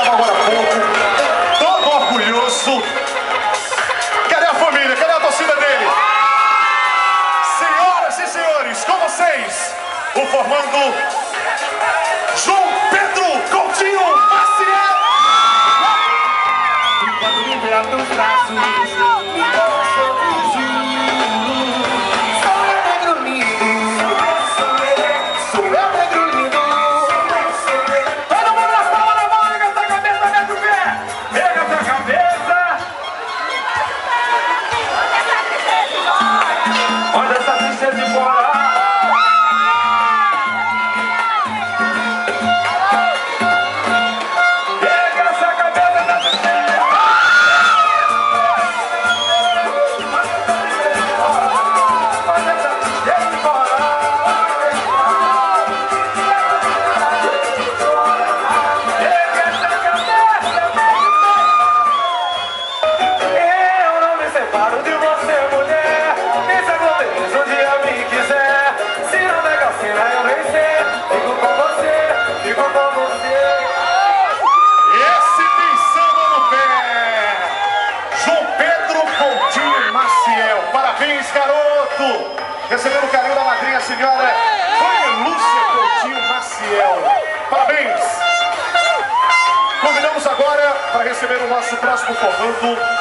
estava agora há pouco, todo orgulhoso. Cadê a família? Cadê a torcida dele? Senhoras e senhores, com vocês, o formando João Pedro Coutinho Maciel. Quando me vê a teus braços, me dá um sorriso. Sou negro lindo, sou negro lindo. Todo mundo nas palmas da mão, liga essa cabeça, mete o pé. Pega essa cabeça. Manda essa tristeza embora. Parabéns, garoto! Recebendo o carinho da madrinha, a senhora Vânia Lúcia Coutinho Maciel. Parabéns! Convidamos agora para receber o nosso próximo formando